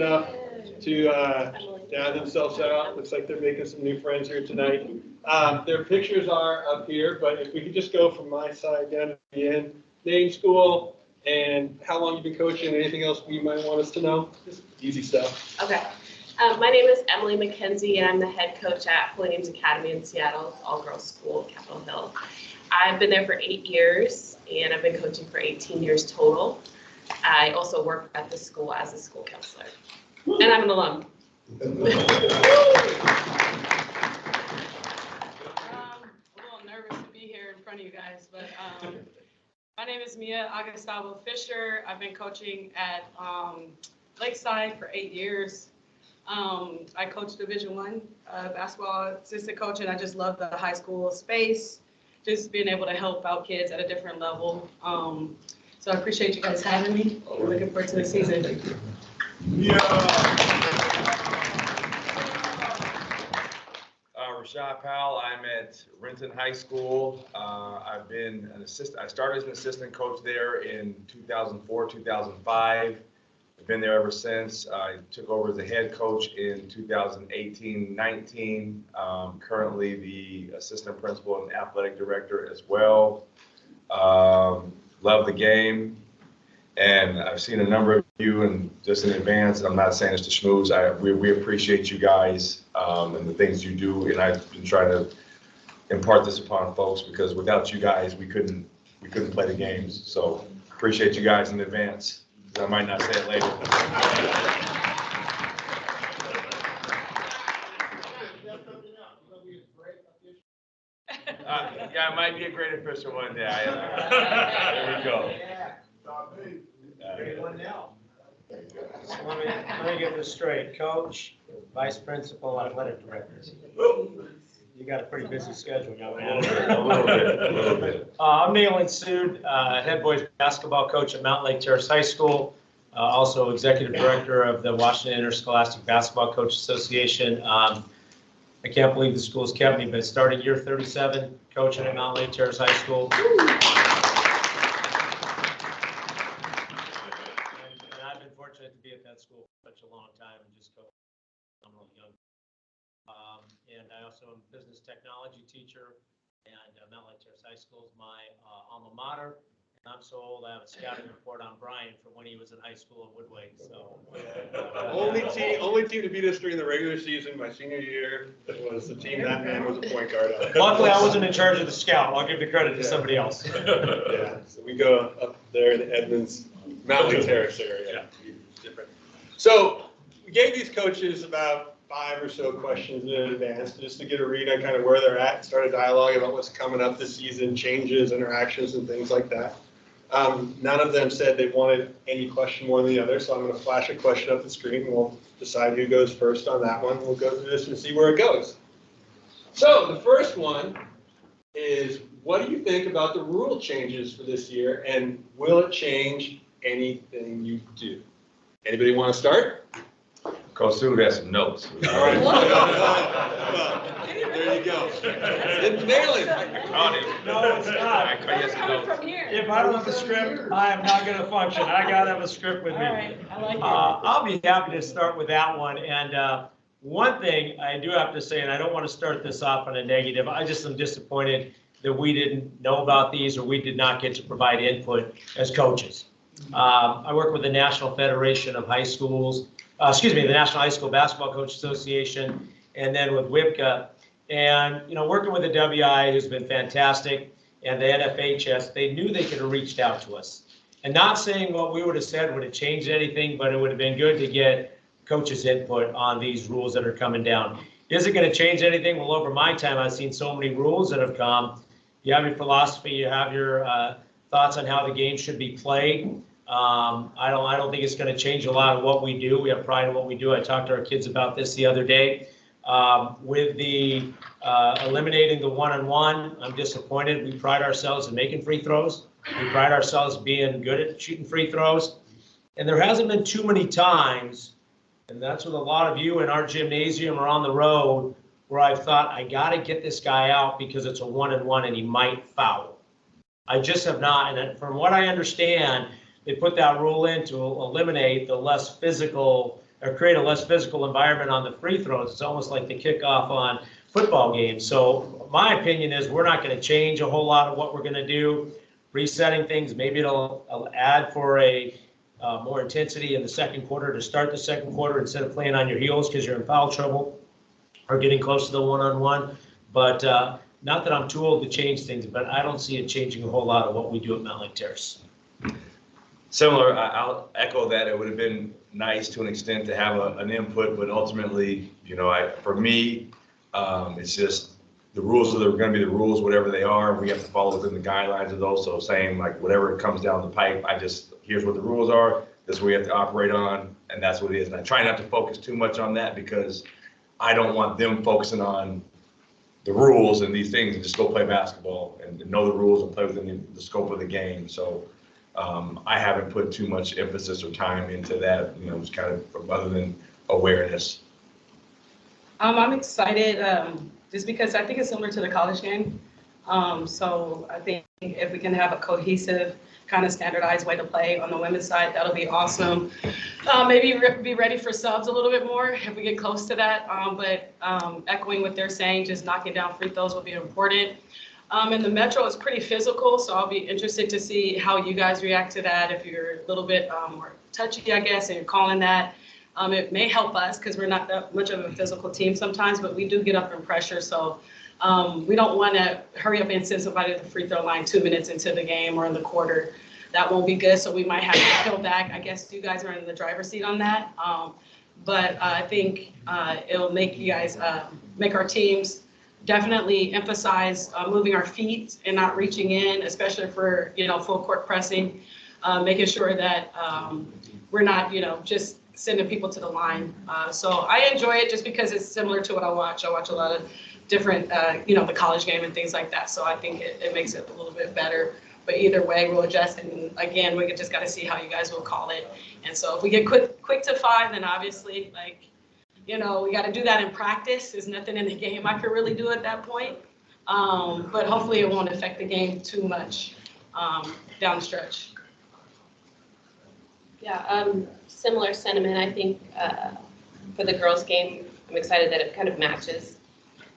enough to dab themselves out. Looks like they're making some new friends here tonight. Their pictures are up here, but if we could just go from my side down to the end. Name, school, and how long you've been coaching, anything else you might want us to know? Just easy stuff. Okay. My name is Emily McKenzie, and I'm the head coach at Holy Names Academy in Seattle. It's all-girls school, Capitol Hill. I've been there for 8 years, and I've been coaching for 18 years total. I also work at the school as a school counselor, and I'm an alum. A little nervous to be here in front of you guys, but my name is Mia Agustavo Fisher. I've been coaching at Lakeside for 8 years. I coach Division I basketball assistant coach, and I just love the high school space, just being able to help out kids at a different level. So I appreciate you guys having me. I'm looking forward to the season. Rashad Powell. I'm at Renton High School. I've been an assistant. I started as an assistant coach there in 2004, 2005. I've been there ever since. I took over as a head coach in 2018-19. Currently the assistant principal and athletic director as well. Love the game. And I've seen a number of you, and just in advance, and I'm not saying this to schmooze, we appreciate you guys and the things you do. And I've been trying to impart this upon folks, because without you guys, we couldn't play the games. So appreciate you guys in advance. I might not say it later. Yeah, I might be a great official one day. There we go. Let me get this straight. Coach, vice principal, athletic director. You got a pretty busy schedule, young man. A little bit. I'm Neil Sood, head boys basketball coach at Mountain Lake Terrace High School. Also executive director of the Washington Interscholastic Basketball Coach Association. I can't believe the school's kept me, but started year 37 coaching at Mountain Lake Terrace High School. And I've been fortunate to be at that school for such a long time and just coach. I'm really young. And I also am a business technology teacher, and Mountain Lake Terrace High School is my alma mater. And I'm so old, I have a scouting report on Brian from when he was in high school at Woodway. So Only team to beat us during the regular season my senior year was the team that man was a point guard on. Luckily, I wasn't in charge of the scout. I'll give the credit to somebody else. Yeah, so we go up there in the Edmonds, Mountain Lake Terrace area. Yeah. Different. So we gave these coaches about 5 or so questions in advance just to get a read on kind of where they're at, start a dialogue about what's coming up this season, changes, interactions, and things like that. None of them said they wanted any question more than the other, so I'm going to flash a question up the screen, and we'll decide who goes first on that one. We'll go through this and see where it goes. So the first one is, what do you think about the rule changes for this year, and will it change anything you do? Anybody want to start? Coach Sood has some notes. All right. Well, there you go. Didn't nail it. No, it's not. If I don't have the script, I am not going to function. I got to have a script with me. All right, I like it. I'll be happy to start with that one. And one thing I do have to say, and I don't want to start this off on a negative, I just am disappointed that we didn't know about these, or we did not get to provide input as coaches. I work with the National Federation of High Schools, the National High School Basketball Coach Association, and then with WIPCA. And, working with the WI, who's been fantastic, and the NFHS, they knew they could have reached out to us. And not saying what we would have said would have changed anything, but it would have been good to get coaches' input on these rules that are coming down. Is it going to change anything? Well, over my time, I've seen so many rules that have come. You have your philosophy, you have your thoughts on how the game should be played. I don't think it's going to change a lot of what we do. We have pride in what we do. I talked to our kids about this the other day. With the eliminating the one-on-one, I'm disappointed. We pride ourselves in making free throws. We pride ourselves being good at shooting free throws. And there hasn't been too many times, and that's with a lot of you in our gymnasium or on the road, where I've thought, I got to get this guy out because it's a one-on-one and he might foul. I just have not. And from what I understand, they put that rule in to eliminate the less physical or create a less physical environment on the free throws. It's almost like the kickoff on football games. So my opinion is we're not going to change a whole lot of what we're going to do. Resetting things, maybe it'll add for a more intensity in the second quarter to start the second quarter instead of playing on your heels because you're in foul trouble or getting close to the one-on-one. But not that I'm too old to change things, but I don't see it changing a whole lot of what we do at Mountlake Terrace. Similar, I'll echo that. It would have been nice to an extent to have an input, but ultimately, for me, it's just the rules are going to be the rules, whatever they are. We have to follow within the guidelines of those. So saying like whatever comes down the pipe, here's what the rules are. This is what we have to operate on, and that's what it is. And I try not to focus too much on that because I don't want them focusing on the rules and these things and just go play basketball and know the rules and play within the scope of the game. So I haven't put too much emphasis or time into that, it's kind of other than awareness. I'm excited just because I think it's similar to the college game. So I think if we can have a cohesive, kind of standardized way to play on the women's side, that'll be awesome. Maybe be ready for subs a little bit more if we get close to that. But echoing what they're saying, just knocking down free throws will be important. And the Metro is pretty physical, so I'll be interested to see how you guys react to that. If you're a little bit more touchy, I guess, and you're calling that. It may help us because we're not that much of a physical team sometimes, but we do get up in pressure. So we don't want to hurry up and send somebody to the free throw line 2 minutes into the game or in the quarter. That won't be good. So we might have to go back. I guess you guys are in the driver's seat on that. But I think it'll make you guys, make our teams definitely emphasize moving our feet and not reaching in, especially for, full court pressing, making sure that we're not, just sending people to the line. So I enjoy it just because it's similar to what I watch. I watch a lot of different, the college game and things like that. So I think it makes it a little bit better. But either way, we'll adjust. And again, we just got to see how you guys will call it. And so if we get quick to 5, then obviously, we got to do that in practice. There's nothing in the game I could really do at that point. But hopefully it won't affect the game too much down the stretch. Yeah, similar sentiment. I think for the girls' game, I'm excited that it kind of matches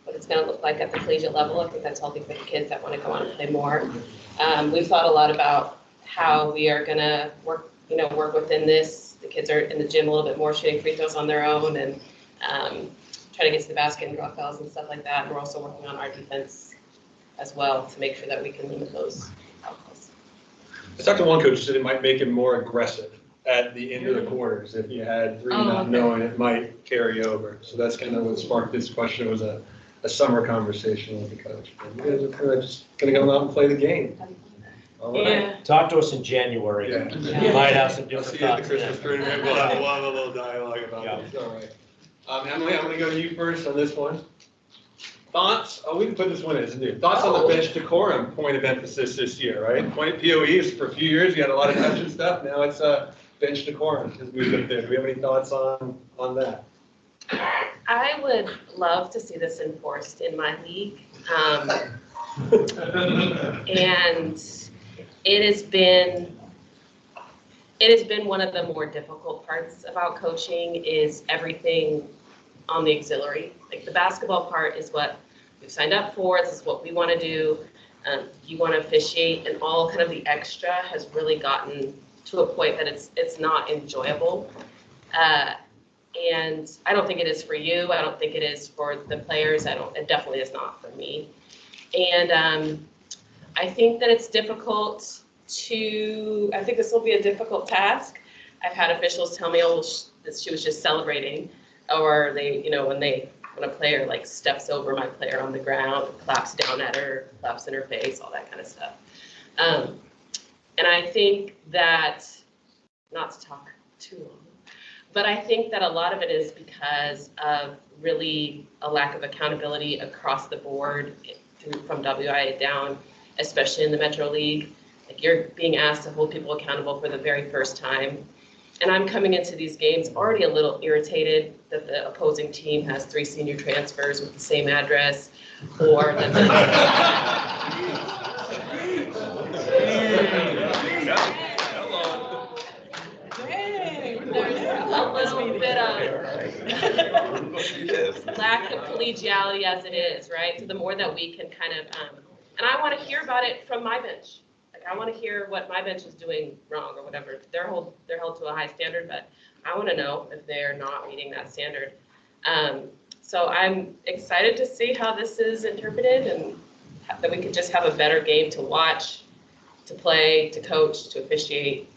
what it's going to look like at the collegiate level. I think that's healthy for the kids that want to go on and play more. We've thought a lot about how we are going to work within this. The kids are in the gym a little bit more, shooting free throws on their own and trying to get to the basket and draw fouls and stuff like that. And we're also working on our defense as well to make sure that we can limit those outcomes. I talked to one coach who said it might make him more aggressive at the end of the quarters. If you had 3 not knowing, it might carry over. So that's kind of what sparked this question. It was a summer conversation with the coach. And you guys are kind of just going to come out and play the game. All right. Yeah. Talk to us in January. Yeah. You might have some I'll different see you at the thoughts. Christmas then. tournament. We'll have a little dialogue about this. All right. Emily, I'm going to go to you first on this one. Thoughts? Oh, we can put this one as new. Thoughts on the bench decorum point of emphasis this year, right? Point POE is for a few years. You had a lot of touch and stuff. Now it's bench decorum has moved up there. Do we have any thoughts on that? I would love to see this enforced in my league. And it has been one of the more difficult parts about coaching is everything on the auxiliary. Like the basketball part is what we've signed up for. This is what we want to do. You want to officiate, and all kind of the extra has really gotten to a point that it's not enjoyable. And I don't think it is for you. I don't think it is for the players. It definitely is not for me. And I think that it's difficult I think this will be a difficult task. I've had officials tell me, that she was just celebrating, or they, when a player like steps over my player on the ground, claps down at her, claps in her face, all that kind of stuff. And I think that, not to talk too long, but I think that a lot of it is because of really a lack of accountability across the board from WIA down, especially in the Metro League. Like you're being asked to hold people accountable for the very first time. And I'm coming into these games already a little irritated that the opposing team has 3 senior transfers with the same address, or that a little bit bit of lack of collegiality as it is, right? So the more that we can kind of, and I want to hear about it from my bench. Like I want to hear what my bench is doing wrong or whatever. They're held to a high standard, but I want to know if they're not meeting that standard. So I'm excited to see how this is interpreted and that we could just have a better game to watch, to play, to coach, to officiate.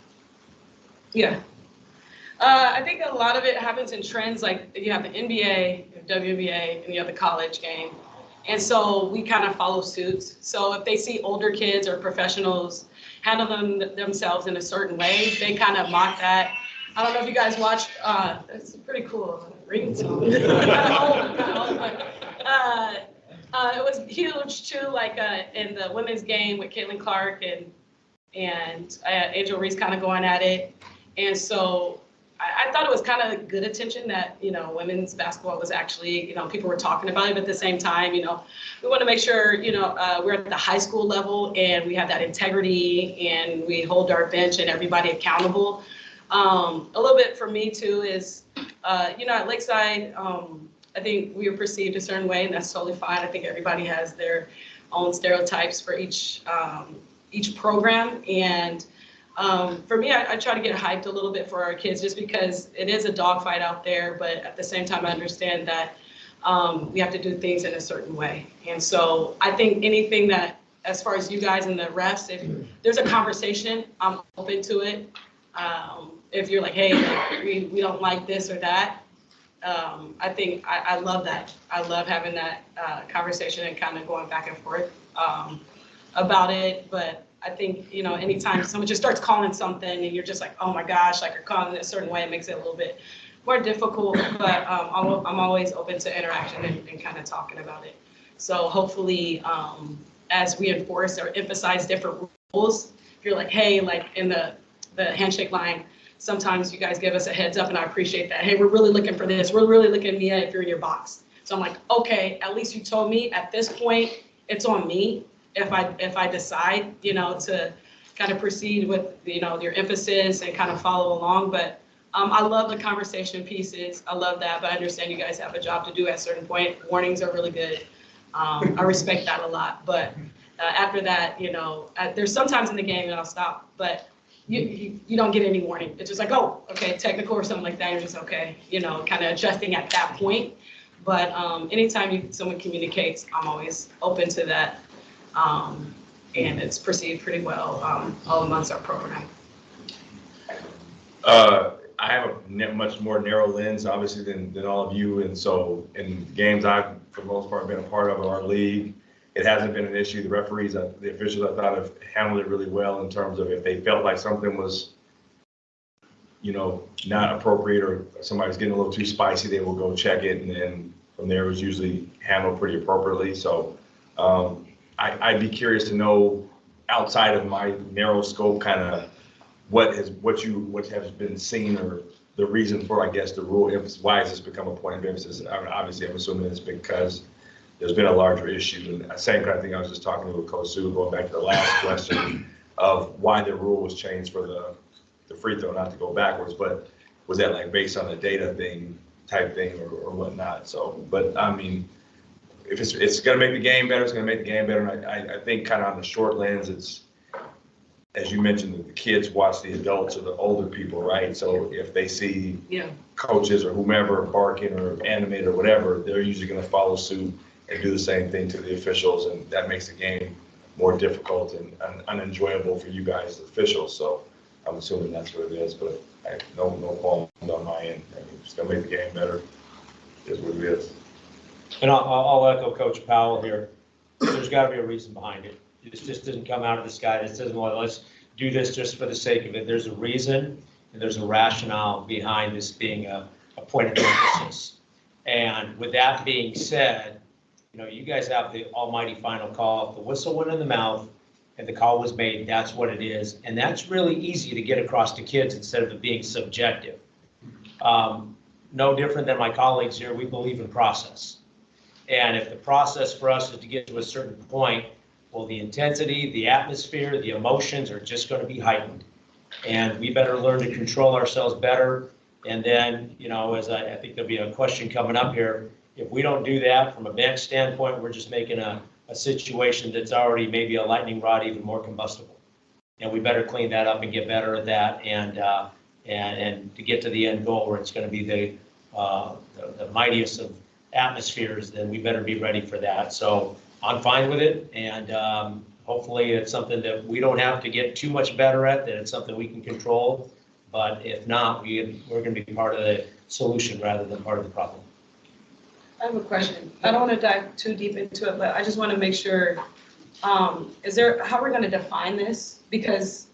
Yeah. I think a lot of it happens in trends, like you have the NBA, you have WNBA, and you have the college game. And so we kind of follow suits. So if they see older kids or professionals handle themselves in a certain way, they kind of mock that. I don't know if you guys watched, it's pretty cool, ringtone. It was huge too, like in the women's game with Caitlin Clark and Angel Reese kind of going at it. And so I thought it was kind of good attention that, women's basketball was actually, people were talking about it, but at the same time, we want to make sure, we're at the high school level and we have that integrity and we hold our bench and everybody accountable. A little bit for me too is, at Lakeside, I think we were perceived a certain way and that's totally fine. I think everybody has their own stereotypes for each program. And for me, I try to get hyped a little bit for our kids just because it is a dogfight out there, but at the same time, I understand that we have to do things in a certain way. And so I think anything that, as far as you guys and the refs, if there's a conversation, I'm open to it. If you're like, hey, we don't like this or that, I think I love that. I love having that conversation and kind of going back and forth about it. But I think, anytime someone just starts calling something and you're just like, oh my gosh, like you're calling it a certain way, it makes it a little bit more difficult. But I'm always open to interaction and kind of talking about it. So hopefully, as we enforce or emphasize different rules, if you're like, hey, like in the handshake line, sometimes you guys give us a heads up and I appreciate that. Hey, we're really looking for this. We're really looking at Mia if you're in your box. So I'm like, okay, at least you told me at this point, it's on me. If I decide, to kind of proceed with, your emphasis and kind of follow along. But I love the conversation pieces. I love that, but I understand you guys have a job to do at a certain point. Warnings are really good. I respect that a lot. But after that, there's sometimes in the game that I'll stop, but you don't get any warning. It's just like, oh, okay, technical or something like that. You're just okay, kind of adjusting at that point. But anytime someone communicates, I'm always open to that. And it's perceived pretty well all amongst our program. I have a much more narrow lens, obviously, than all of you. And so in games I've, for the most part, been a part of in our league, it hasn't been an issue. The referees, the officials, I thought have handled it really well in terms of if they felt like something was, not appropriate or somebody's getting a little too spicy, they will go check it. And then from there, it was usually handled pretty appropriately. So I'd be curious to know, outside of my narrow scope, kind of what has been seen or the reason for, I guess, the rule emphasis. Why has this become a point of emphasis? Obviously, I'm assuming it's because there's been a larger issue. And the same kind of thing I was just talking to Coach Sue, going back to the last question of why the rule was changed for the free throw, not to go backwards, but was that like based on the data type thing or whatnot? So, but I mean, if it's going to make the game better, it's going to make the game better. And I think kind of on the short lens, it's, as you mentioned, the kids watch the adults or the older people, right? So if they see coaches or whomever barking or animated or whatever, they're usually going to follow suit and do the same thing to the officials. And that makes the game more difficult and unenjoyable for you guys, the officials. So I'm assuming that's what it is, but I have no qualms on my end. I mean, it's going to make the game better. It is what it is. And I'll echo Coach Powell here. There's got to be a reason behind it. This just didn't come out of the sky. This doesn't, well, let's do this just for the sake of it. There's a reason and there's a rationale behind this being a point of emphasis. And with that being said, you guys have the almighty final call. If the whistle went in the mouth and the call was made, that's what it is. And that's really easy to get across to kids instead of it being subjective. No different than my colleagues here, we believe in process. And if the process for us is to get to a certain point, well, the intensity, the atmosphere, the emotions are just going to be heightened. And we better learn to control ourselves better And then, you know, as I think there'll be a question coming up here, if we don't do that from a bench standpoint, we're just making a situation that's already maybe a lightning rod even more combustible. And we better clean that up and get better at that and to get to the end goal where it's going to be the mightiest of atmospheres, then we better be ready for that. So I'm fine with it, and hopefully it's something that we don't have to get too much better at, that it's something we can control. But if not, we're going to be part of the solution rather than part of the problem. I have a question. I don't want to dive too deep into it, but I just want to make sure, how are we going to define this? Because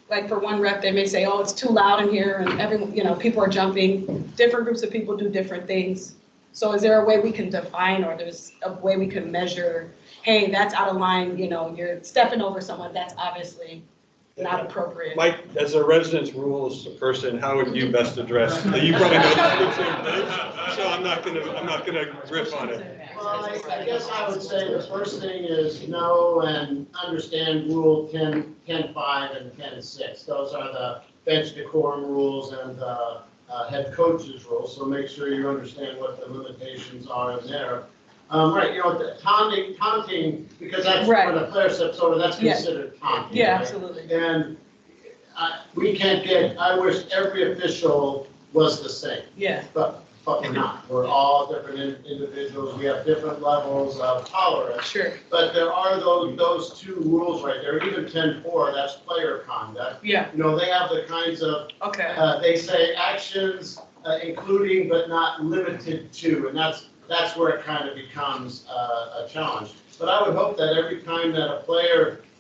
like for one rep, they may say, oh, it's too loud in here and everyone, you know, people are jumping. Different groups of people do different things. So is there a way we can define, or there's a way we can measure, hey, that's out of line, you know, you're stepping over someone, that's obviously not appropriate. Mike, as a residence rules person, how would you best address? You probably know the same thing, so I'm not gonna riff on it. Well, I guess I would say the first thing is know and understand Rule 10.5 and 10.6. Those are the bench decorum rules and the head coach's rules. So make sure you understand what the limitations are in there. Right, you know, the taunting, because that's Right. when a player steps over, that's Yeah. considered taunting. Yeah, right? absolutely. And we can't I wish every official was the same. Yeah, But we're not. We're all different individuals. We have different levels of tolerance. sure. But there are those two rules right there. Even 10.4, that's player conduct. Yeah, You know, they have the kinds of, okay. they say actions including but not limited to, and that's where it kind of becomes a challenge. But I would hope that every time that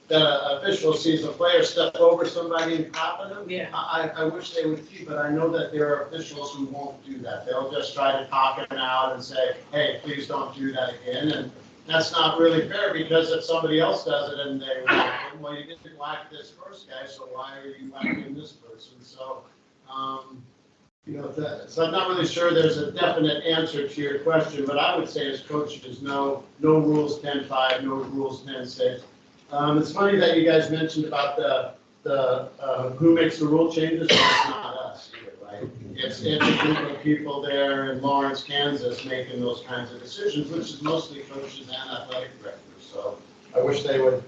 that an official sees a player step over somebody and popping them, Yeah. I wish they would keep it. I know that there are officials who won't do that. They'll just try to talk him out and say, hey, please don't do that again. And that's not really fair, because if somebody else does it and they whack him, well, you didn't whack this first guy, so why are you whacking this person? So, you know, so I'm not really sure there's a definite answer to your question, but I would say as coaches, no rules 10.5, no rules 10.6. It's funny that you guys mentioned about the who makes the rule changes. It's not us either, right? It's a group of people there in Lawrence, Kansas, making those kinds of decisions, which is mostly coaches and athletic directors. So I wish they would.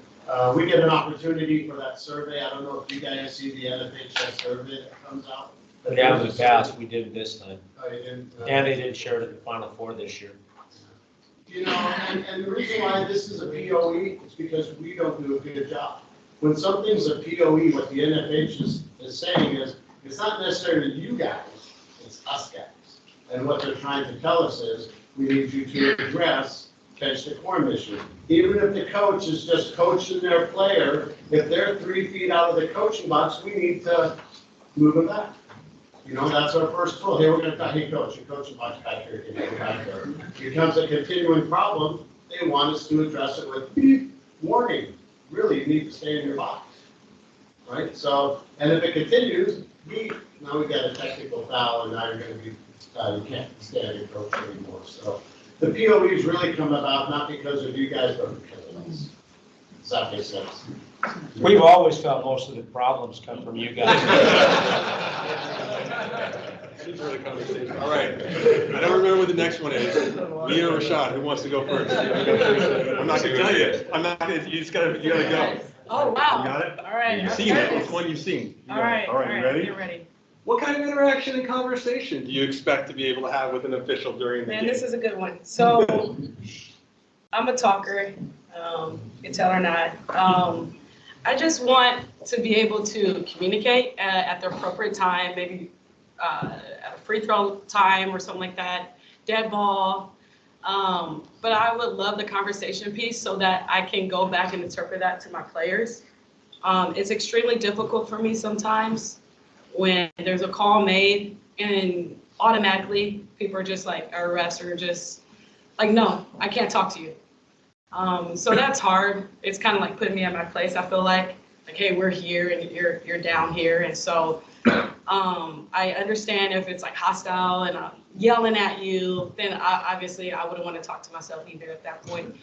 We get an opportunity for that survey. I don't know if you guys see the NFHS survey that comes out. Yeah, in the past, we did it this time. Oh, you didn't? And they did share it at the Final Four this year. You know, and the reason why this is a POE is because we don't do a good job. When something's a POE, what the NFH is saying is, it's not necessarily you guys, it's us guys. And what they're trying to tell us is, we need you to address bench decorum issue. Even if the coach is just coaching their player, if they're 3 feet out of the coaching box, we need to move them back. You know, that's our first rule. Here, we're going to talk, hey, coach, your coaching box back here, can you go back there? It becomes a continuing problem. They want us to address it with beep, warning. Really, you need to stay in your box, right? So, and if it continues, beep, now we've got a technical foul, and now you're going to be, you can't stand your coach anymore. So, the POEs really come about not because of you guys, but because of us. Does that make sense? We've always felt most of the problems come from you guys. This is really conversation. All right. I don't remember what the next one is. Me or Rashad, who wants to go first? I'm not gonna tell you. I'm not gonna, you gotta go. Oh, wow. You got it? All right. You've seen it. It's one you've seen. You got it. All right, you ready? you're ready. What kind of interaction and conversation do you expect to be able to have with an official during the Man, game? this is a good one. So, I'm a talker, you can tell or not. I just want to be able to communicate at the appropriate time, maybe at a free throw time or something like that, dead ball. But I would love the conversation piece so that I can go back and interpret that to my players. It's extremely difficult for me sometimes when there's a call made and automatically people are just like, our refs are just like, no, I can't talk to you. So that's hard. It's kind of like putting me at my place. I feel like, hey, we're here and you're down here. And so I understand if it's like hostile and I'm yelling at you, then obviously I wouldn't want to talk to myself either at that point,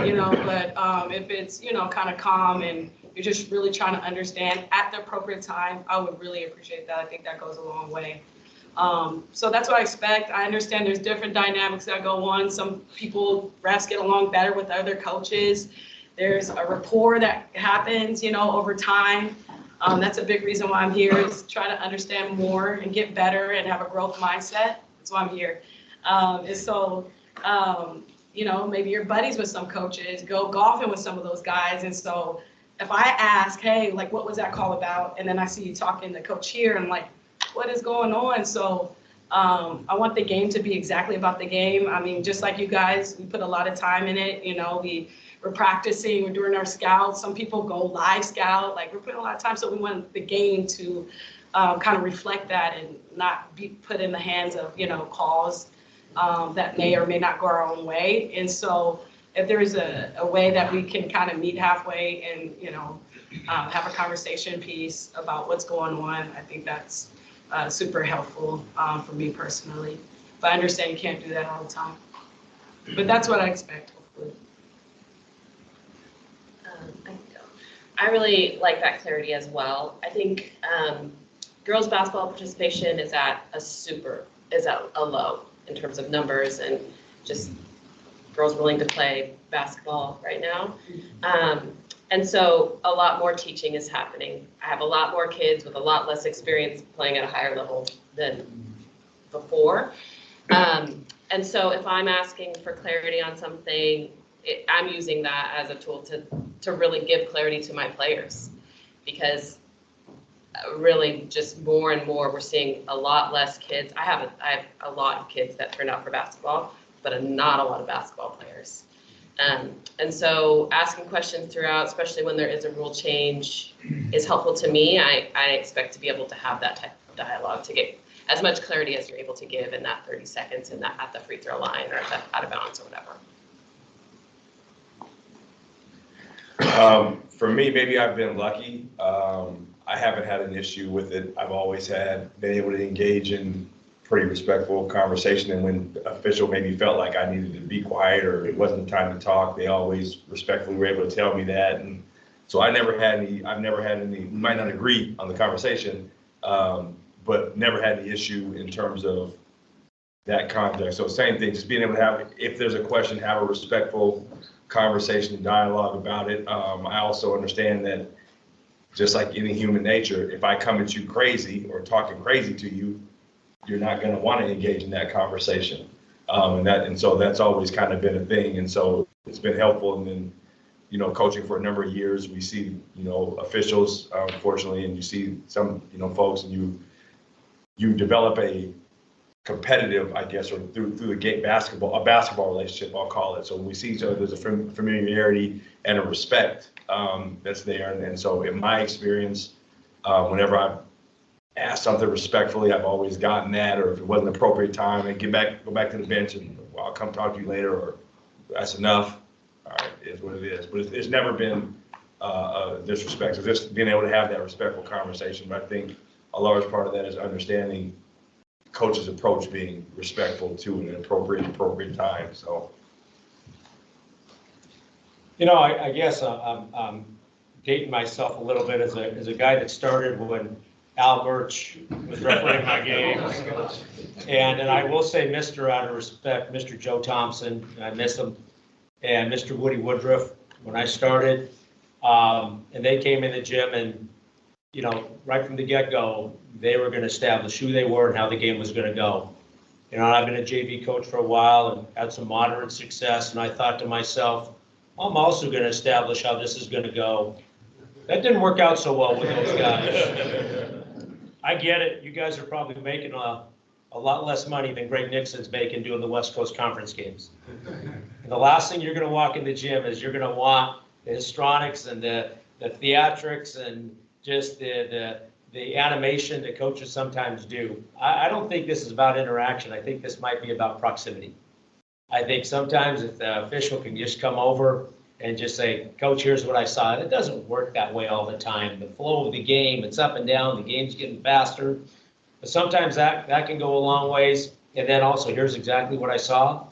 you know, but if it's, you know, kind of calm and you're just really trying to understand at the appropriate time, I would really appreciate that. I think that goes a long way. So that's what I expect. I understand there's different dynamics that go on. Some people, refs get along better with other coaches. There's a rapport that happens, over time. That's a big reason why I'm here, is try to understand more and get better and have a growth mindset. That's why I'm here. Maybe you're buddies with some coaches, go golfing with some of those guys. And so if I ask, hey, like, what was that call about? And then I see you talking to Coach here, and I'm like, what is going on? So I want the game to be exactly about the game. I mean, just like you guys, we put a lot of time in it. We're practicing, we're doing our scouts. Some people go live scout, like we're putting a lot of time. So we want the game to kind of reflect that and not be put in the hands of, calls that may or may not go our own way. And so if there's a way that we can kind of meet halfway and, have a conversation piece about what's going on, I think that's super helpful for me personally. But I understand you can't do that all the time. But that's what I expect, hopefully. I really like that clarity as well. I think girls basketball participation is at a low in terms of numbers and just girls willing to play basketball right now. And so a lot more teaching is happening. I have a lot more kids with a lot less experience playing at a higher level than before. And so if I'm asking for clarity on something, I'm using that as a tool to really give clarity to my players, because really just more and more we're seeing a lot less kids. I have a lot of kids that turn out for basketball, but not a lot of basketball players. And so asking questions throughout, especially when there is a rule change, is helpful to me. I expect to be able to have that type of dialogue to get as much clarity as you're able to give in that 30 seconds and that at the free throw line or out of bounds or whatever. For me, maybe I've been lucky. I haven't had an issue with it. I've always been able to engage in pretty respectful conversation. And when the official maybe felt like I needed to be quiet or it wasn't time to talk, they always respectfully were able to tell me that. And so I've never had any, we might not agree on the conversation, but never had any issue in terms of that context. So same thing, just being able to have, if there's a question, have a respectful conversation, dialogue about it. I also understand that just like any human nature, if I come at you crazy or talking crazy to you, you're not going to want to engage in that conversation. And so that's always kind of been a thing. And so it's been helpful. And then, coaching for a number of years, we see, officials, unfortunately, and you see some, folks, and you develop a competitive, I guess, or through the game, a basketball relationship, I'll call it. So when we see each other, there's a familiarity and a respect that's there. And so in my experience, whenever I've asked something respectfully, I've always gotten that, or if it wasn't appropriate time, and go back to the bench and I'll come talk to you later, or that's enough. All right, it is what it is. But it's never been disrespect. So just being able to have that respectful conversation. But I think a large part of that is understanding coach's approach, being respectful to an appropriate time. So, I guess I'm dating myself a little bit as a guy that started when Al Birch was refereeing my games. And I will say, Mr. out of respect, Mr. Joe Thompson, I miss him, and Mr. Woody Woodruff when I started. And they came in the gym and, right from the get-go, they were going to establish who they were and how the game was going to go. I've been a JV coach for a while and had some moderate success, and I thought to myself, I'm also going to establish how this is going to go. That didn't work out so well with those guys. I get it. You guys are probably making a lot less money than Greg Nixon's making doing the West Coast Conference games. And the last thing you're going to walk in the gym is you're going to want the histrionics and the theatrics and just the animation that coaches sometimes do. I don't think this is about interaction. I think this might be about proximity. I think sometimes if the official can just come over and just say, Coach, here's what I saw. It doesn't work that way all the time. The flow of the game, it's up and down, the game's getting faster. But sometimes that can go a long ways. And then also, here's exactly what I saw.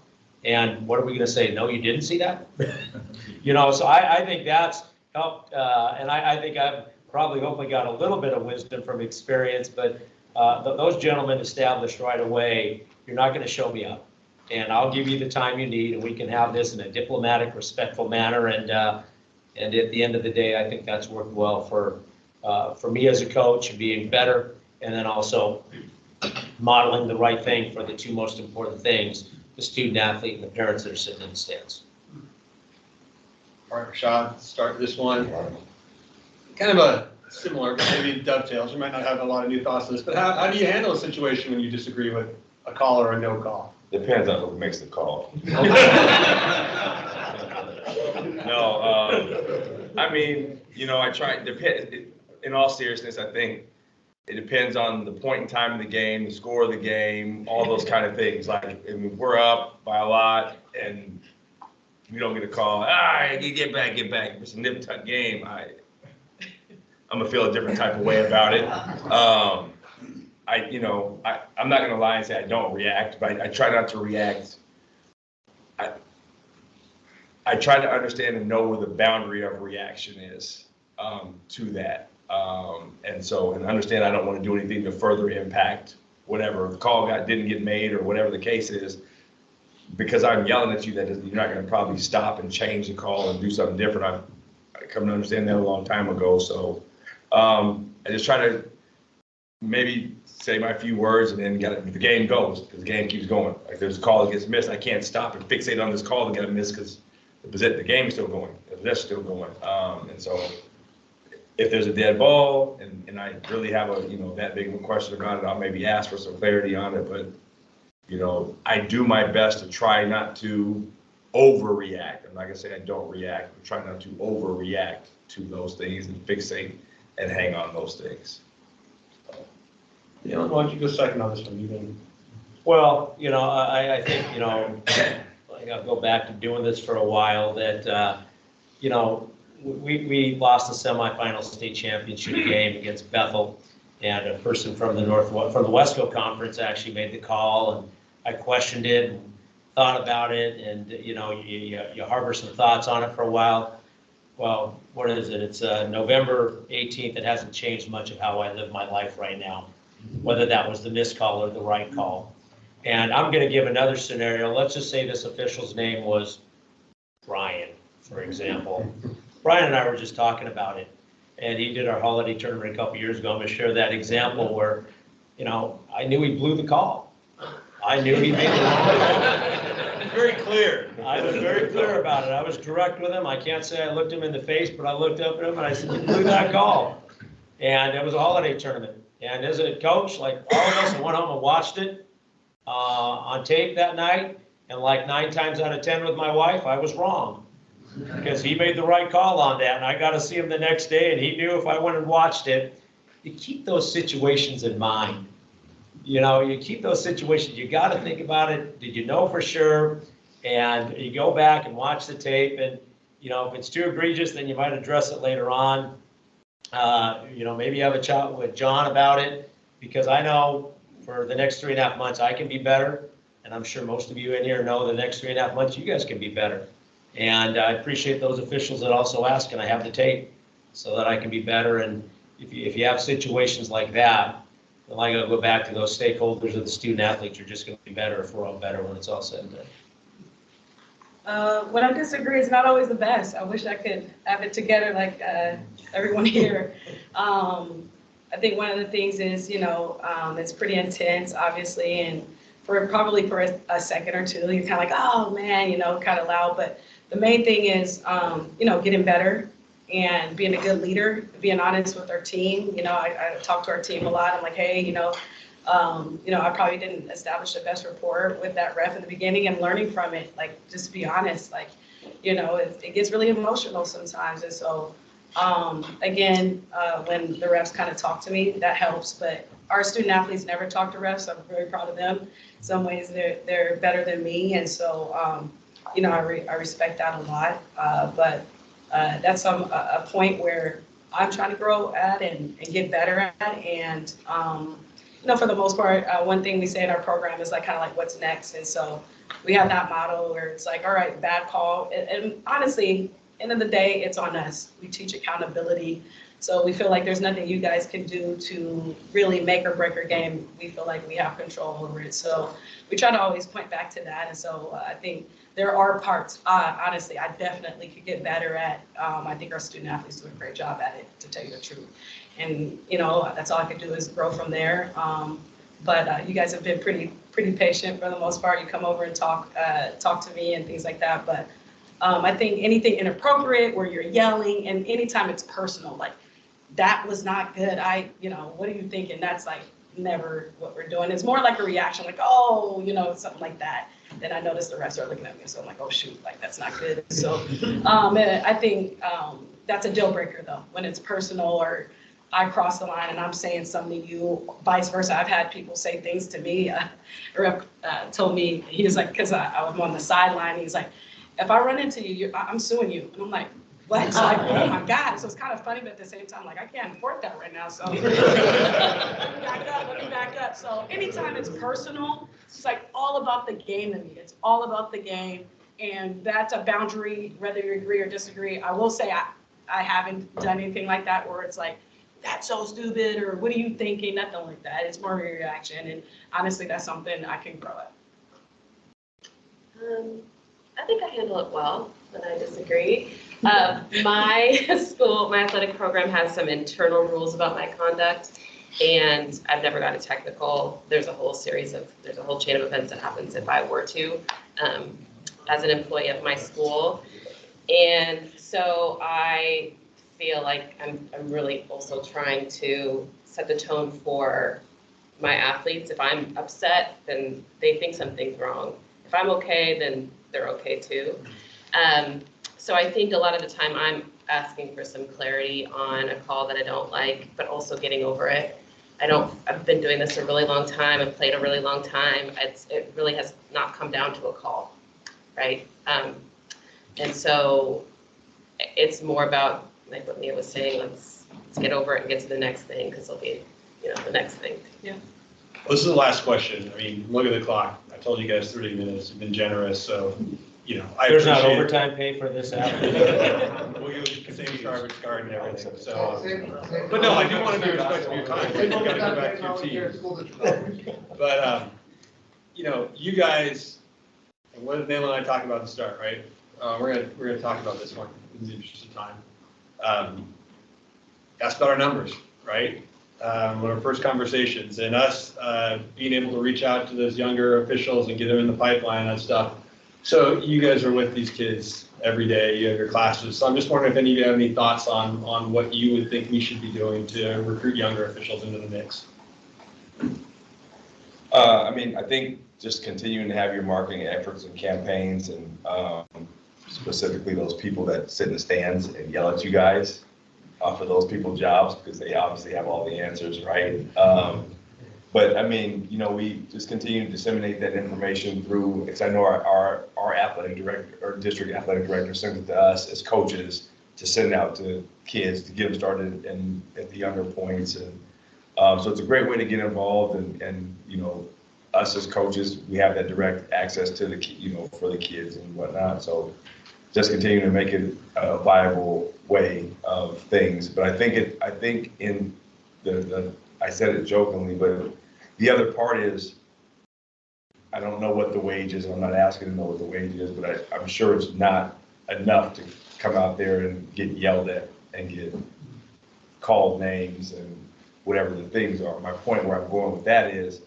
And what are we going to say? No, you didn't see that? So I think that's helped. And I think I've probably hopefully got a little bit of wisdom from experience. But those gentlemen established right away, you're not going to show me up. And I'll give you the time you need, and we can have this in a diplomatic, respectful manner. And at the end of the day, I think that's worked well for me as a coach, being better, and then also modeling the right thing for the two most important things, the student athlete and the parents that are sitting in the stands. All right, Rashad, start this one. Kind of a similar, but maybe dovetails. You might not have a lot of new thoughts on this, but how do you handle a situation when you disagree with a call or a no call? Depends on who makes the call. No, I mean, I try, in all seriousness, I think it depends on the point in time of the game, the score of the game, all those kind of things. Like, I mean, we're up by a lot and we don't get a call. You get back. It's a nip-tuck game. I'm gonna feel a different type of way about it. I'm not gonna lie and say I don't react, but I try not to react. I try to understand and know where the boundary of reaction is to that. And understand I don't want to do anything to further impact whatever the call didn't get made or whatever the case is. Because I'm yelling at you, that you're not going to probably stop and change the call and do something different. I come to understand that a long time ago. So I just try to maybe say my few words and then the game goes, because the game keeps going. Like, there's a call that gets missed, I can't stop and fixate on this call that got missed because the game's still going, the possession's still going. And so if there's a dead ball and I really have that big of a question about it, I'll maybe ask for some clarity on it. But I do my best to try not to overreact. I'm not gonna say I don't react, but try not to overreact to those things and fixate and hang on those things. Yeah, why don't you go second on this one? Well, I think, I'll go back to doing this for a while, that, we lost the semifinal state championship game against Bethel, and a person from the Westville Conference actually made the call, and I questioned it and thought about it, and, you harbor some thoughts on it for a while. Well, what is it? It's November 18th. It hasn't changed much of how I live my life right now, whether that was the missed call or the right call. And I'm going to give another scenario. Let's just say this official's name was Brian, for example. Brian and I were just talking about it, and he did our holiday tournament a couple years ago. I'm going to share that example where, I knew he blew the call. I knew he made the wrong call. Very clear. I was very clear about it. I was direct with him. I can't say I looked him in the face, but I looked up at him and I said, "You blew that call." And it was a holiday tournament. And as a coach, like all of us, I went home and watched it on tape that night. And like 9 times out of 10 with my wife, I was wrong, because he made the right call on that. And I got to see him the next day, and he knew if I went and watched it. You keep those situations in mind. You keep those situations. You got to think about it. Did you know for sure? And you go back and watch the tape. And, if it's too egregious, then you might address it later on. Maybe have a chat with John about it, because I know for the next 3.5 months I can be better, and I'm sure most of you in here know the next 3.5 months you guys can be better. And I appreciate those officials that also ask, and I have the tape so that I can be better. And if you have situations like that, then I gotta go back to those stakeholders of the student athletes. You're just gonna be better if we're all better when it's all said and done. When I disagree, it's not always the best. I wish I could have it together like everyone here. I think one of the things is, it's pretty intense, obviously, and probably for a second or two, you're kind of like, oh man, kind of loud. But the main thing is, getting better and being a good leader, being honest with our team. I talk to our team a lot. I'm like, hey, I probably didn't establish the best rapport with that ref in the beginning, and learning from it, like, just be honest, like, it gets really emotional sometimes. And so, again, when the refs kind of talk to me, that helps. But our student athletes never talk to refs. I'm very proud of them. In some ways, they're better than me. And so, I respect that a lot. But that's a point where I'm trying to grow at and get better at. And, for the most part, one thing we say in our program is like kind of like what's next. And so we have that model where it's like, all right, bad call. And honestly, end of the day, it's on us. We teach accountability So we feel like there's nothing you guys can do to really make or break our game. We feel like we have control over it. So we try to always point back to that. And so I think there are parts, honestly, I definitely could get better at. I think our student athletes do a great job at it, to tell you the truth. And, you know, that's all I can do is grow from there. But you guys have been pretty patient for the most part. You come over and talk to me and things like that. But I think anything inappropriate where you're yelling, and anytime it's personal, like, that was not good. You know, what are you thinking? That's like never what we're doing. It's more like a reaction, like, oh, you know, something like that. Then I notice the refs are looking at me, so I'm like, oh shoot, like that's not good. So I think that's a deal breaker though, when it's personal or I cross the line and I'm saying something to you, vice versa. I've had people say things to me. A ref told me, he was like, because I was on the sideline, he's like, if I run into you, I'm suing you. And I'm like, what? So like, oh my God. So it's kind of funny, but at the same time, like, I can't afford that right now. So let me back up. So anytime it's personal, it's like all about the game to me. It's all about the game. And that's a boundary, whether you agree or disagree. I will say I haven't done anything like that where it's like, that's so stupid, or what are you thinking? Nothing like that. It's more of a reaction. And honestly, that's something I can grow at. I think I handle it well, but I disagree. My school, my athletic program has some internal rules about my conduct, and I've never got a technical. There's a whole chain of events that happens if I were to, as an employee of my school. And so I feel like I'm really also trying to set the tone for my athletes. If I'm upset, then they think something's wrong. If I'm okay, then they're okay too. So I think a lot of the time I'm asking for some clarity on a call that I don't like, but also getting over it. I've been doing this a really long time. I've played a really long time. It really has not come down to a call, right? And so it's more about, like what Mia was saying, let's get over it and get to the next thing, because it'll be, the next thing. Yeah. Well, this is the last question. I mean, look at the clock. I told you guys 30 minutes. You've been generous, so, I There's not appreciate it. overtime pay for this app. We'll give the same garbage card and everything, so. But no, I do want to be respectful of your time. You gotta go back to your team. But, you guys, and what Nayla and I talked about at the start, right? We're gonna talk about this one in the interest of time. Ask about our numbers, right? One of our first conversations, and us being able to reach out to those younger officials and get them in the pipeline and stuff. So you guys are with these kids every day, you have your classes. So I'm just wondering if any of you have any thoughts on what you would think we should be doing to recruit younger officials into the mix. I think just continuing to have your marketing efforts and campaigns, and specifically those people that sit in the stands and yell at you guys, offer those people jobs, because they obviously have all the answers, right? But we just continue to disseminate that information through, because I know our athletic director, or district athletic director, sent it to us as coaches to send out to kids to get them started at the younger points. And so it's a great way to get involved, and us as coaches, we have that direct access to for the kids and whatnot. So just continue to make it a viable way of things. But I think in I said it jokingly, but the other part is, I don't know what the wage is. I'm not asking to know what the wage is, but I'm sure it's not enough to come out there and get yelled at and get called names and whatever the things are. My point where I'm going with that is,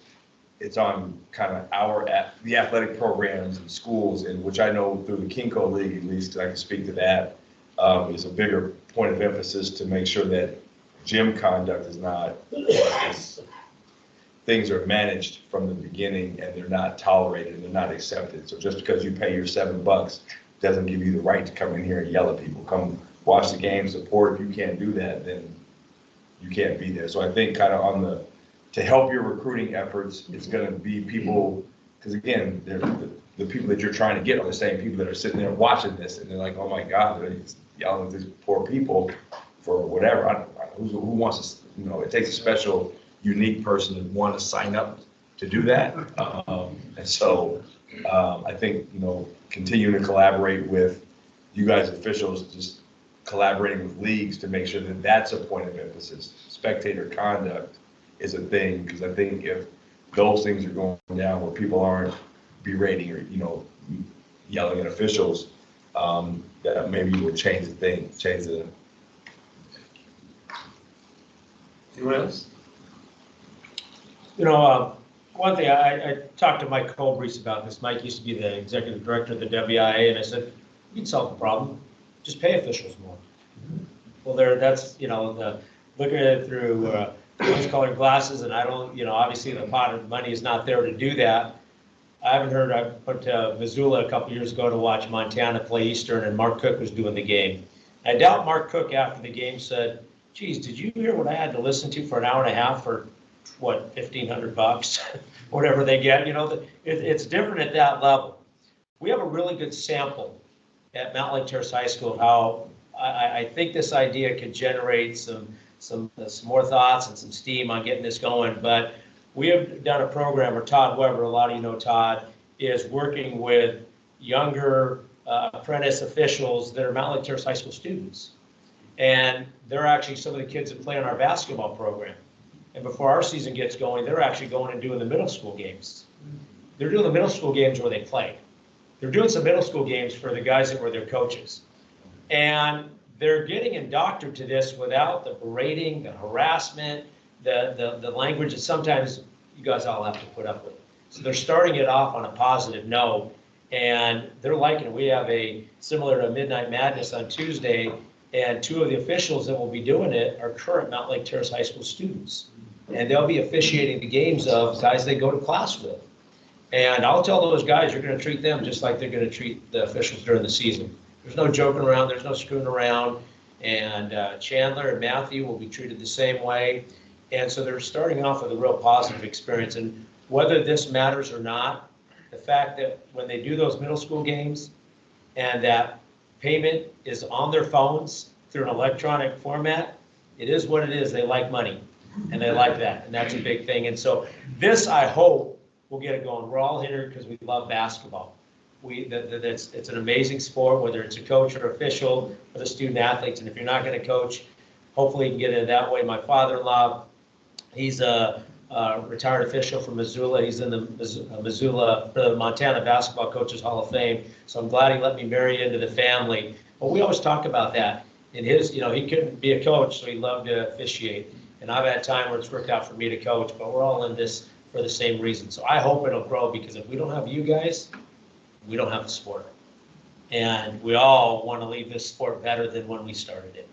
it's on kind of the athletic programs and schools, in which I know through the KingCo League, at least, I can speak to that, is a bigger point of emphasis to make sure that gym conduct is not, things are managed from the beginning, and they're not tolerated and they're not accepted. So just because you pay your $7 doesn't give you the right to come in here and yell at people. Come watch the game, support. If you can't do that, then you can't be there. So I think kind of to help your recruiting efforts, it's going to be people, because again, the people that you're trying to get are the same people that are sitting there watching this, and they're like, oh my God, they're yelling at these poor people for whatever. Who wants to, it takes a special, unique person to want to sign up to do that. And so I think, continuing to collaborate with you guys officials, just collaborating with leagues to make sure that that's a point of emphasis. Spectator conduct is a thing, because I think if those things are going down where people aren't berating or, yelling at officials, that maybe will change the thing, change the. Anyone else? One thing, I talked to Mike Colbreeze about this. Mike used to be the executive director of the WIA, and I said, you can solve the problem, just pay officials more. Well, that's, looking at it through rose-colored glasses, and I don't, obviously the pot of money is not there to do that. I haven't heard, I went to Missoula a couple years ago to watch Montana play Eastern, and Mark Cook was doing the game. I doubt Mark Cook after the game said, geez, did you hear what I had to listen to for an hour and a half for, what, $1,500, whatever they get? It's different at that level. We have a really good sample at Mountain Lake Terrace High School of how I think this idea could generate some more thoughts and some steam on getting this going. But we have done a program, or Todd Weber, a lot of you know Todd, is working with younger apprentice officials that are Mountain Lake Terrace High School students. And they're actually some of the kids that play in our basketball program. And before our season gets going, they're actually going and doing the middle school games. They're doing the middle school games where they play. They're doing some middle school games for the guys that were their coaches. And they're getting indoctrinated to this without the berating, the harassment, the language that sometimes you guys all have to put up with. So they're starting it off on a positive note, and they're liking it. We have a similar to Midnight Madness on Tuesday, and two of the officials that will be doing it are current Mountain Lake Terrace High School students. And they'll be officiating the games of guys they go to class with. And I'll tell those guys, you're going to treat them just like they're going to treat the officials during the season. There's no joking around, there's no screwing around. And Chandler and Matthew will be treated the same way. And so they're starting off with a real positive experience. And whether this matters or not, the fact that when they do those middle school games and that payment is on their phones through an electronic format, it is what it is. They like money, and they like that, and that's a big thing. And so this, I hope, will get it going. We're all here because we love basketball. It's an amazing sport, whether it's a coach or official or the student athletes. And if you're not going to coach, hopefully you can get it that way. My father-in-law, he's a retired official from Missoula. He's in the Missoula, the Montana Basketball Coaches Hall of Fame. So I'm glad he let me marry into the family. But we always talk about that. In his, he couldn't be a coach, so he loved to officiate. And I've had time where it's worked out for me to coach, but we're all in this for the same reason. So I hope it'll grow, because if we don't have you guys, we don't have the sport. And we all want to leave this sport better than when we started it.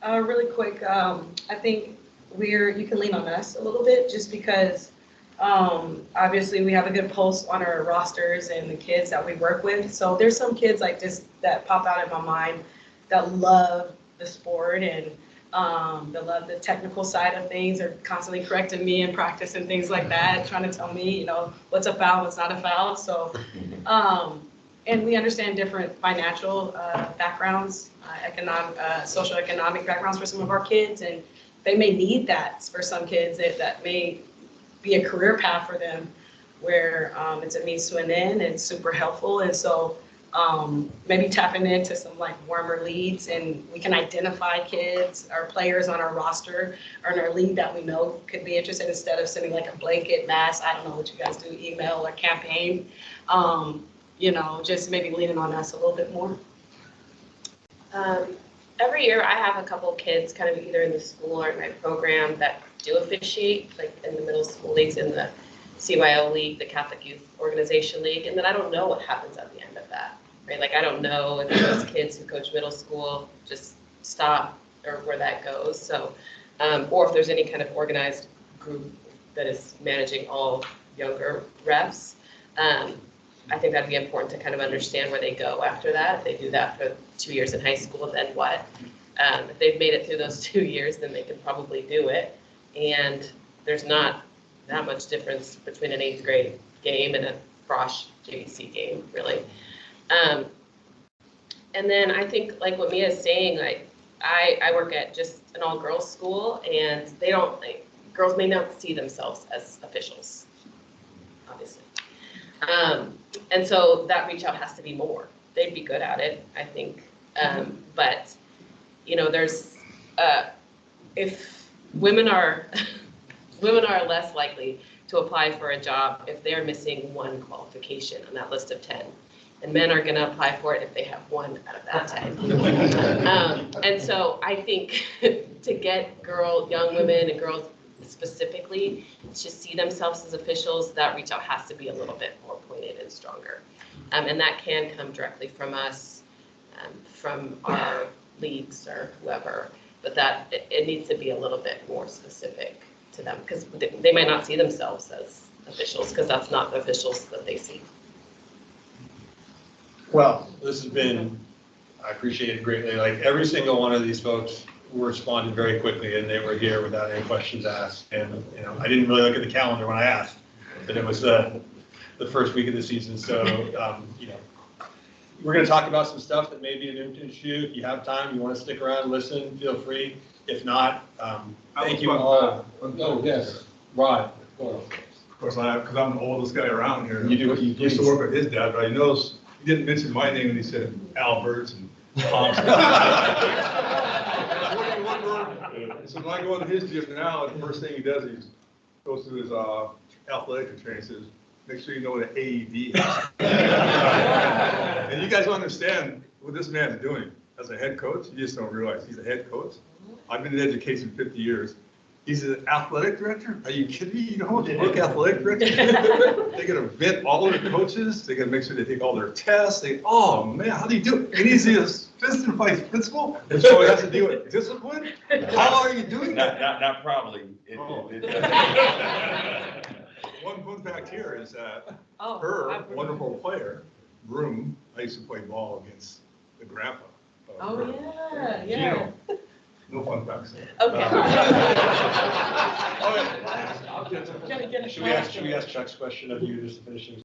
Really quick, I think you can lean on us a little bit, just because obviously we have a good pulse on our rosters and the kids that we work with. So there's some kids like this that pop out in my mind that love the sport and they love the technical side of things. They're constantly correcting me in practice and things like that, trying to tell me, what's a foul, what's not a foul. So, and we understand different financial backgrounds, socioeconomic backgrounds for some of our kids, and they may need that for some kids. That may be a career path for them, where it's a means to an end and super helpful. And so maybe tapping into some warmer leads, and we can identify kids or players on our roster or in our league that we know could be interested, instead of sending a blanket mass, I don't know what you guys do, email or campaign, just maybe leaning on us a little bit more. Every year I have a couple kids kind of either in the school or in my program that do officiate, like in the middle school leagues, in the CYO League, the Catholic Youth Organization League, and then I don't know what happens at the end of that, right? I don't know if those kids who coach middle school just stop or where that goes. So, or if there's any kind of organized group that is managing all younger refs. I think that'd be important to kind of understand where they go after that. If they do that for 2 years in high school, then what? If they've made it through those 2 years, then they can probably do it. And there's not that much difference between an 8th grade game and a Frosh JVC game, really. And then I think, what Mia is saying, I work at just an all-girls school, and they don't, girls may not see themselves as officials, obviously. And so that reach out has to be more. They'd be good at it. I think But, you know, there's, if women are, women are less likely to apply for a job if they're missing one qualification on that list of 10. And men are gonna apply for it if they have one out of that 10. And so I think to get young women and girls specifically to see themselves as officials, that reach out has to be a little bit more pointed and stronger. And that can come directly from us, from our leagues or whoever, but that it needs to be a little bit more specific to them, because they might not see themselves as officials, because that's not the officials that they see. Well, this has been, I appreciate it greatly. Like every single one of these folks responded very quickly, and they were here without any questions asked. And, you know, I didn't really look at the calendar when I asked, but it was the first week of the season. So, you know, we're going to talk about some stuff that may be new to you. If you have time, you want to stick around and listen, feel free. If not, thank you all. Oh, yes, Rod. Of course, because I'm the oldest guy around here. You do what you Used to please. work with his dad, but I noticed he didn't mention my name when he said Alberts and Thompson. So when I go into his gym now, the first thing he does is goes to his athletic training and says, make sure you know what an AED is. And you guys don't understand what this man's doing as a head coach. You just don't realize he's a head coach. I've been in education 50 years. He's an athletic director? Are you kidding me? You know what work athletic director? They gotta vet all their coaches. They gotta make sure they take all their tests. Oh man, how do you do it? And he's the assistant vice principal, and so he has to deal with discipline? How are you doing that? Not probably. One fun fact here is that Oh, her I've- wonderful player, Broom, I used to play ball against the grandpa. of her. Oh, yeah. Gino. No fun facts. Okay. Should we ask Chuck's question of you just to finish things